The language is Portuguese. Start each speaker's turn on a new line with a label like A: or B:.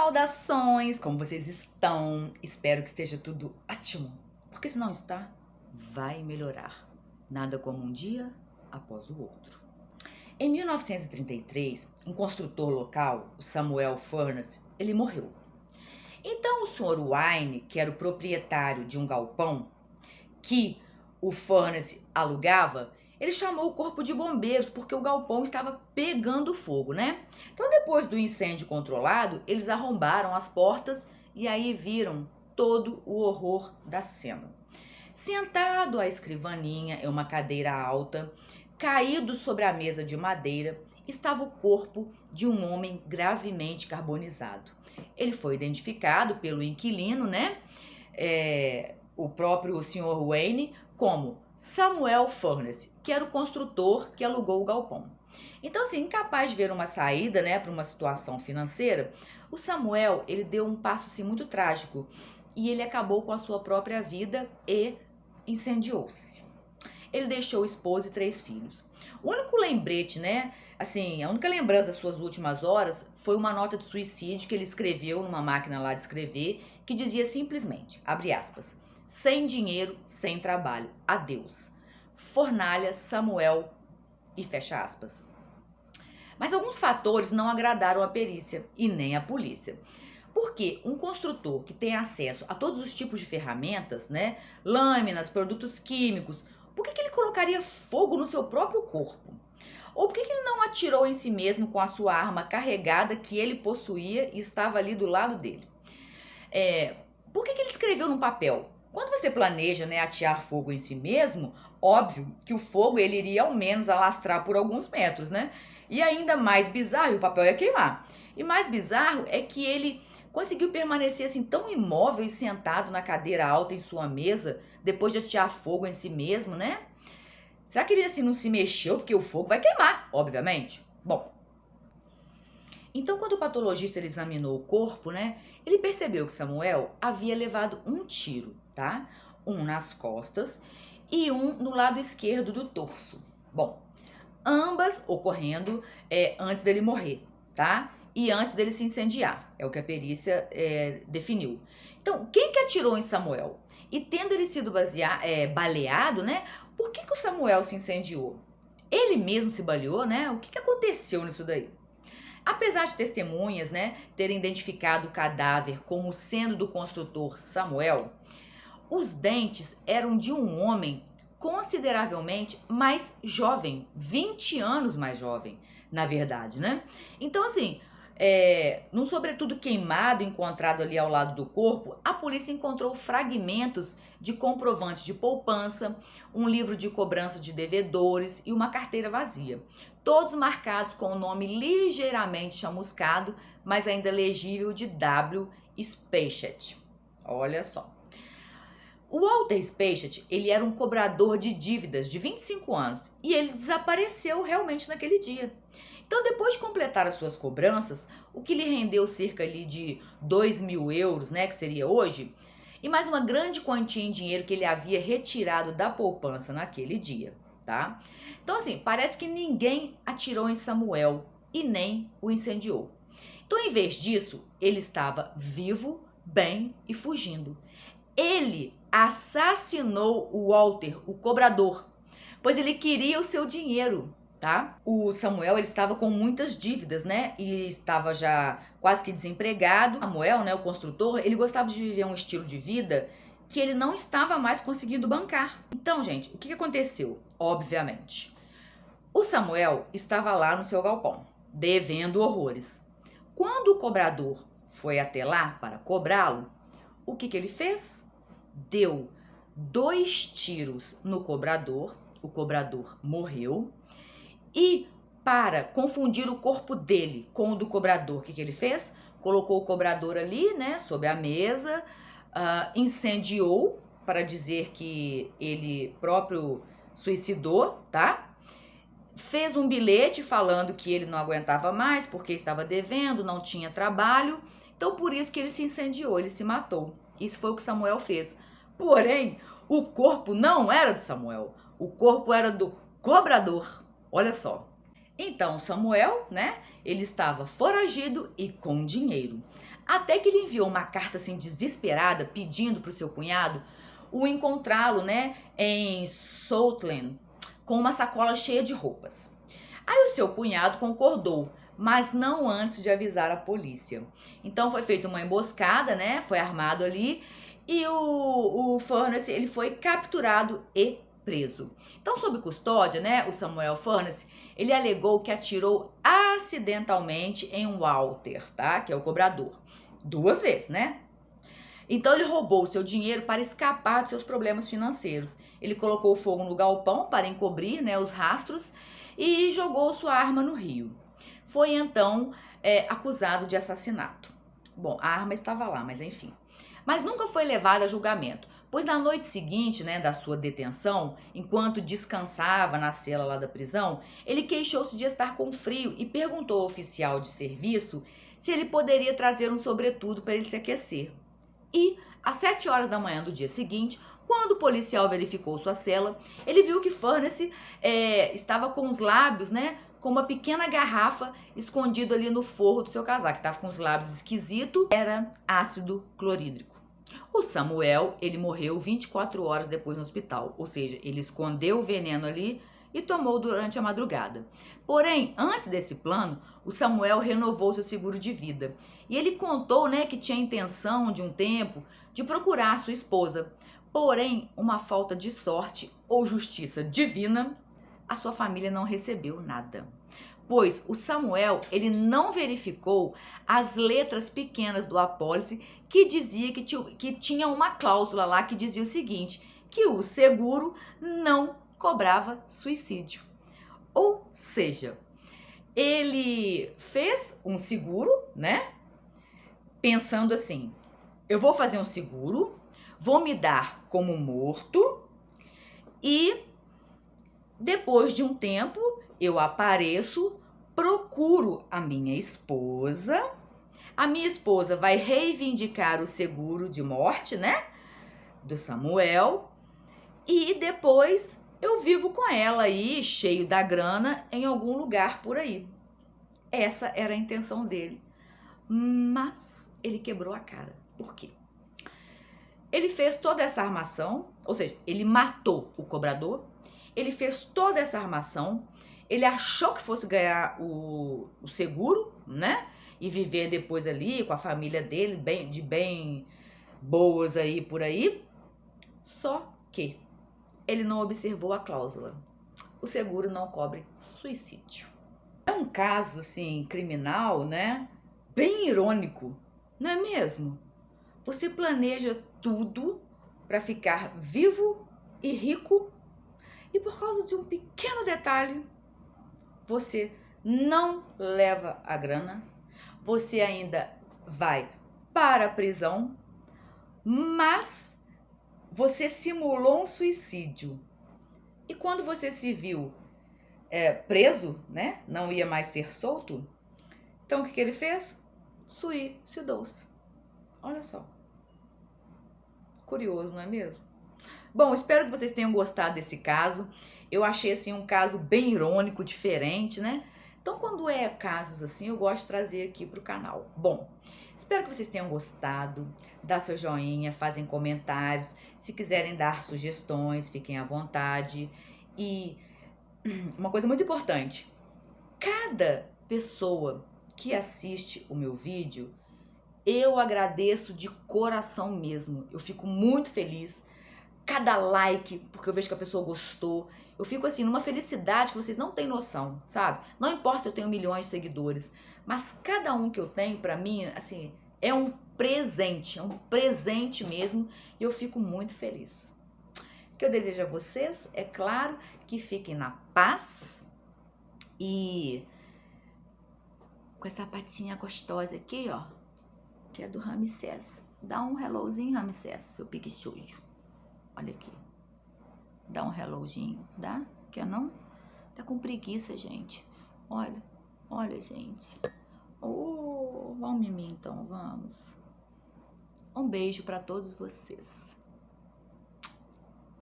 A: Saudações, como vocês estão? Espero que esteja tudo ótimo, porque se não está, vai melhorar. Nada como um dia após o outro. Em 1933, um construtor local, o Samuel Furnace, ele morreu. Então o Sr. Wine, que era o proprietário de um galpão que o Furnace alugava, ele chamou o corpo de bombeiros porque o galpão estava pegando fogo, né? Então, depois do incêndio controlado, eles arrombaram as portas e aí viram todo o horror da cena. Sentado à escrivaninha, em uma cadeira alta, caído sobre a mesa de madeira, estava o corpo de um homem gravemente carbonizado. Ele foi identificado pelo inquilino, né? O próprio Sr. Wayne, como Samuel Furnace, que era o construtor que alugou o galpão. Então, assim, incapaz de ver uma saída, né, para uma situação financeira, o Samuel, ele deu um passo assim, muito trágico e ele acabou com a sua própria vida e incendiou-se. Ele deixou esposa e 3 filhos. O único lembrete, né, assim, a única lembrança das suas últimas horas foi uma nota de suicídio que ele escreveu numa máquina lá de escrever, que dizia simplesmente, abre aspas, sem dinheiro, sem trabalho, adeus. Fornalha, Samuel, e fecha aspas. Mas alguns fatores não agradaram a perícia e nem a polícia. Porque um construtor que tem acesso a todos os tipos de ferramentas, né, lâminas, produtos químicos, por que ele colocaria fogo no seu próprio corpo? Ou por que ele não atirou em si mesmo com a sua arma carregada que ele possuía e estava ali do lado dele? Por que ele escreveu num papel? Quando você planeja, né, atear fogo em si mesmo, óbvio que o fogo ele iria ao menos alastrar por alguns metros, né? E ainda mais bizarro, o papel ia queimar. E mais bizarro é que ele conseguiu permanecer assim tão imóvel e sentado na cadeira alta em sua mesa, depois de atear fogo em si mesmo, né? Será que ele assim não se mexeu porque o fogo vai queimar, obviamente? Bom, então quando o patologista ele examinou o corpo, né, ele percebeu que Samuel havia levado um tiro, tá? Um nas costas e um no lado esquerdo do torso. Bom, ambas ocorrendo antes dele morrer, tá? E antes dele se incendiar, é o que a perícia definiu. Então, quem que atirou em Samuel? E tendo ele sido baleado, né? Por que o Samuel se incendiou? Ele mesmo se baleou, né? O que aconteceu nisso daí? Apesar de testemunhas, né, terem identificado o cadáver como sendo do construtor Samuel, os dentes eram de um homem consideravelmente mais jovem, 20 anos mais jovem, na verdade, né? Então, assim, num sobretudo queimado encontrado ali ao lado do corpo, a polícia encontrou fragmentos de comprovantes de poupança, um livro de cobrança de devedores e uma carteira vazia. Todos marcados com o nome ligeiramente chamuscado, mas ainda legível de W. Spachet. Olha só. O Walter Spachet, ele era um cobrador de dívidas de 25 anos e ele desapareceu realmente naquele dia. Então, depois de completar as suas cobranças, o que lhe rendeu cerca ali de 2.000 euros, né, que seria hoje, e mais uma grande quantia em dinheiro que ele havia retirado da poupança naquele dia, tá? Então, assim, parece que ninguém atirou em Samuel e nem o incendiou. Então, em vez disso, ele estava vivo, bem e fugindo. Ele assassinou o Walter, o cobrador, pois ele queria o seu dinheiro, tá? O Samuel, ele estava com muitas dívidas, né? E estava já quase que desempregado. Samuel, né, o construtor, ele gostava de viver um estilo de vida que ele não estava mais conseguindo bancar. Então, gente, o que aconteceu? Obviamente, o Samuel estava lá no seu galpão, devendo horrores. Quando o cobrador foi até lá para cobrá-lo, o que ele fez? Deu 2 tiros no cobrador, o cobrador morreu, e para confundir o corpo dele com o do cobrador, o que ele fez? Colocou o cobrador ali, né, sob a mesa, incendiou para dizer que ele próprio suicidou, tá? Fez um bilhete falando que ele não aguentava mais porque estava devendo, não tinha trabalho. Então, por isso que ele se incendiou, ele se matou. Isso foi o que Samuel fez. Porém, o corpo não era do Samuel. O corpo era do cobrador. Olha só. Então, Samuel, né? Ele estava foragido e com dinheiro. Até que ele enviou uma carta assim desesperada, pedindo para o seu cunhado o encontrá-lo, né, em Southland, com uma sacola cheia de roupas. Aí o seu cunhado concordou, mas não antes de avisar a polícia. Então foi feita uma emboscada, né, foi armado ali, e o Furness, ele foi capturado e preso. Então, sob custódia, né, o Samuel Furness, ele alegou que atirou acidentalmente em Walter, tá, que é o cobrador, 2 vezes, né? Então ele roubou o seu dinheiro para escapar dos seus problemas financeiros. Ele colocou fogo no galpão para encobrir, né, os rastros e jogou sua arma no rio. Foi então acusado de assassinato. Bom, a arma estava lá, mas enfim. Mas nunca foi levado a julgamento, pois na noite seguinte, né, da sua detenção, enquanto descansava na cela lá da prisão, ele queixou-se de estar com frio e perguntou ao oficial de serviço se ele poderia trazer um sobretudo para ele se aquecer. E, às 7 horas da manhã do dia seguinte, quando o policial verificou sua cela, ele viu que Furness estava com os lábios, né, com uma pequena garrafa escondido ali no forro do seu casaco. Estava com os lábios esquisitos, era ácido clorídrico. O Samuel, ele morreu 24 horas depois no hospital, ou seja, ele escondeu o veneno ali e tomou durante a madrugada. Porém, antes desse plano, o Samuel renovou seu seguro de vida. E ele contou, né, que tinha intenção de um tempo de procurar sua esposa. Porém, uma falta de sorte ou justiça divina, a sua família não recebeu nada. Pois o Samuel, ele não verificou as letras pequenas do apólice que dizia que tinha uma cláusula lá que dizia o seguinte, que o seguro não cobrava suicídio. Ou seja, ele fez um seguro, né? Pensando assim, eu vou fazer um seguro, vou me dar como morto e depois de um tempo eu apareço, procuro a minha esposa vai reivindicar o seguro de morte, né? Do Samuel e depois eu vivo com ela aí, cheio da grana, em algum lugar por aí. Essa era a intenção dele. Mas ele quebrou a cara. Por quê? Ele fez toda essa armação, ou seja, ele matou o cobrador, ele fez toda essa armação, ele achou que fosse ganhar o seguro, né? E viver depois ali com a família dele, bem boas aí por aí. Só que ele não observou a cláusula. O seguro não cobre suicídio. É um caso, assim, criminal, né? Bem irônico, não é mesmo? Você planeja tudo para ficar vivo e rico e por causa de um pequeno detalhe, você não leva a grana, você ainda vai para a prisão, mas você simulou um suicídio. E quando você se viu preso, né? Não ia mais ser solto. Então o que ele fez? Suicidou-se. Olha só. Curioso, não é mesmo? Bom, espero que vocês tenham gostado desse caso. Eu achei assim um caso bem irônico, diferente, né? Então, quando é casos assim, eu gosto de trazer aqui pro canal. Bom, espero que vocês tenham gostado. Dá seu joinha, fazem comentários. Se quiserem dar sugestões, fiquem à vontade. E uma coisa muito importante, cada pessoa que assiste o meu vídeo, eu agradeço de coração mesmo. Eu fico muito feliz. Cada like, porque eu vejo que a pessoa gostou. Eu fico assim, numa felicidade que vocês não têm noção, sabe? Não importa se eu tenho milhões de seguidores, mas cada um que eu tenho, pra mim, assim, é um presente mesmo, e eu fico muito feliz. O que eu desejo a vocês, é claro, que fiquem na paz e com essa patinha gostosa aqui, ó, que é do Ramsés. Dá um hellozinho, Ramsés, seu pique sujo. Olha aqui. Dá um hellozinho, dá? Quer não? Tá com preguiça, gente. Olha, gente. Oh, vamos mimir então, vamos. Um beijo pra todos vocês.